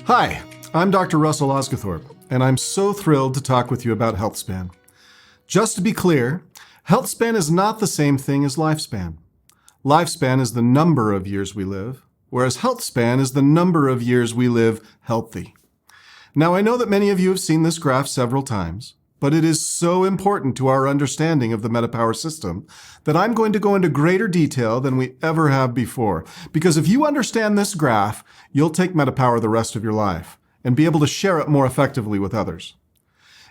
Hi, I'm Dr. Russell Osguthorpe, and I'm so thrilled to talk with you about health span. Just to be clear, health span is not the same thing as lifespan. Lifespan is the number of years we live, whereas health span is the number of years we live healthy. Now, I know that many of you have seen this graph several times, but it is so important to our understanding of the MetaPWR system that I'm going to go into greater detail than we ever have before. Because if you understand this graph, you'll take MetaPWR the rest of your life and be able to share it more effectively with others.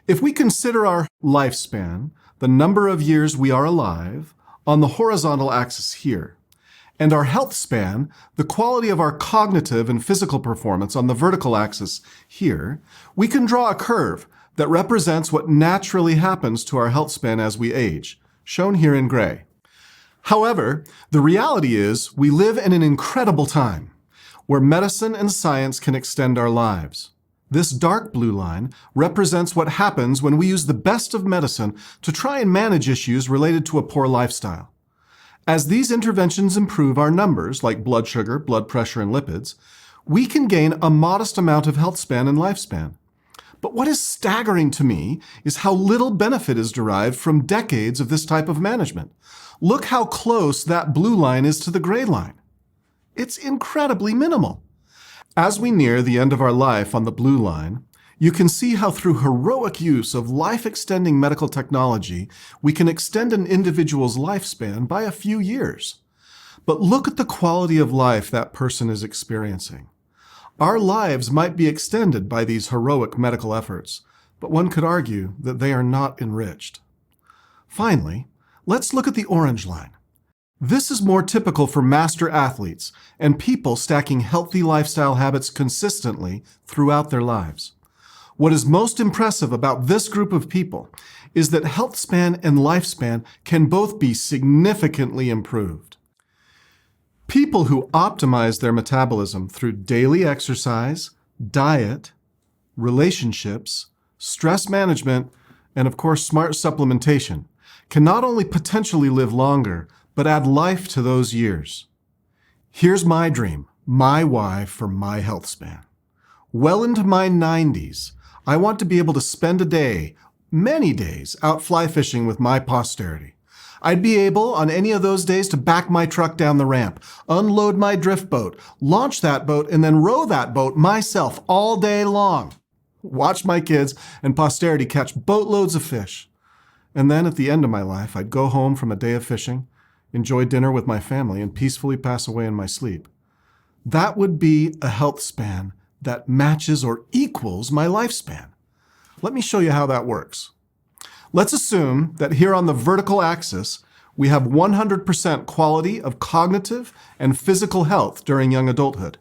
If we consider our lifespan, the number of years we are alive, on the horizontal axis here, and our health span, the quality of our cognitive and physical performance on the vertical axis here, we can draw a curve that represents what naturally happens to our health span as we age, shown here in gray. However, the reality is we live in an incredible time where medicine and science can extend our lives. This dark blue line represents what happens when we use the best of medicine to try and manage issues related to a poor lifestyle. As these interventions improve our numbers, like blood sugar, blood pressure, and lipids, we can gain a modest amount of health span and lifespan. But what is staggering to me is how little benefit is derived from decades of this type of management. Look how close that blue line is to the gray line. It's incredibly minimal. As we near the end of our life on the blue line, you can see how through heroic use of life-extending medical technology, we can extend an individual's lifespan by a few years. But look at the quality of life that person is experiencing. Our lives might be extended by these heroic medical efforts, but one could argue that they are not enriched. Finally, let's look at the orange line. This is more typical for master athletes and people stacking healthy lifestyle habits consistently throughout their lives. What is most impressive about this group of people is that health span and lifespan can both be significantly improved. People who optimize their metabolism through daily exercise, diet, relationships, stress management, and of course smart supplementation can not only potentially live longer, but add life to those years. Here's my dream, my why for my health span. Well into my 90s, I want to be able to spend a day, many days, out fly fishing with my posterity. I'd be able, on any of those days, to back my truck down the ramp, unload my drift boat, launch that boat, and then row that boat myself all day long. Watch my kids and posterity catch boatloads of fish. And then at the end of my life, I'd go home from a day of fishing, enjoy dinner with my family, and peacefully pass away in my sleep. That would be a health span that matches or equals my lifespan. Let me show you how that works. Let's assume that here on the vertical axis, we have 100% quality of cognitive and physical health during young adulthood.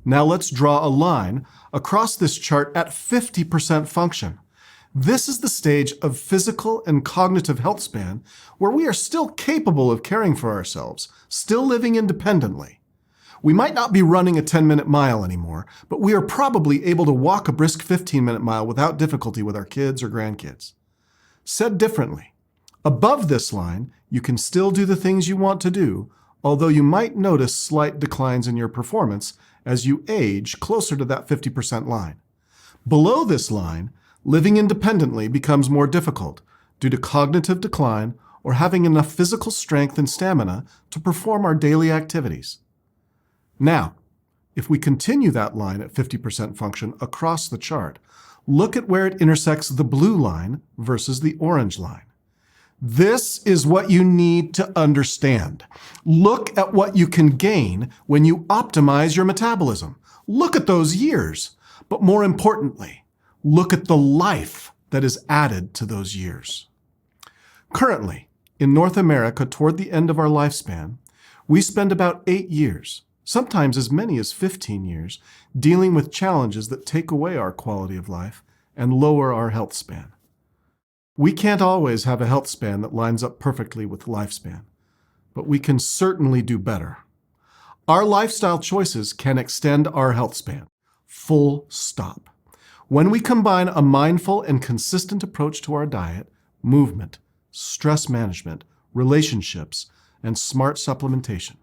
Now let's draw a line across this chart at 50% function. This is the stage of physical and cognitive health span where we are still capable of caring for ourselves, still living independently. We might not be running a 10-minute mile anymore, but we are probably able to walk a brisk 15-minute mile without difficulty with our kids or grandkids. Said differently, above this line, you can still do the things you want to do, although you might notice slight declines in your performance as you age closer to that 50% line. Below this line, living independently becomes more difficult due to cognitive decline or having enough physical strength and stamina to perform our daily activities. Now, if we continue that line at 50% function across the chart, look at where it intersects the blue line versus the orange line. This is what you need to understand. Look at what you can gain when you optimize your metabolism. Look at those years. But more importantly, look at the life that is added to those years. Currently, in North America, toward the end of our lifespan, we spend about 8 years, sometimes as many as 15 years, dealing with challenges that take away our quality of life and lower our health span. We can't always have a health span that lines up perfectly with lifespan, but we can certainly do better. Our lifestyle choices can extend our health span, full stop. When we combine a mindful and consistent approach to our diet, movement, stress management, relationships, and smart supplementation,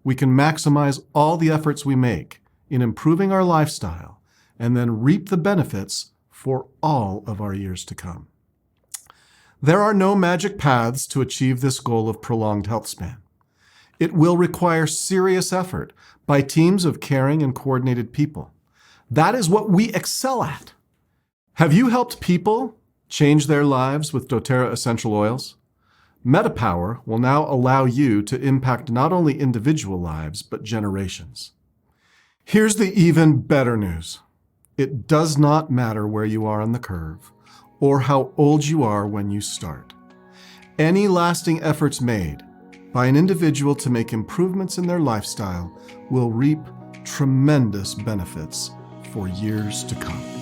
we can maximize all the efforts we make in improving our lifestyle and then reap the benefits for all of our years to come. There are no magic paths to achieve this goal of prolonged health span. It will require serious effort by teams of caring and coordinated people. That is what we excel at. Have you helped people change their lives with doTERRA essential oils? MetaPWR will now allow you to impact not only individual lives, but generations. Here's the even better news. It does not matter where you are on the curve or how old you are when you start. Any lasting efforts made by an individual to make improvements in their lifestyle will reap tremendous benefits for years to come.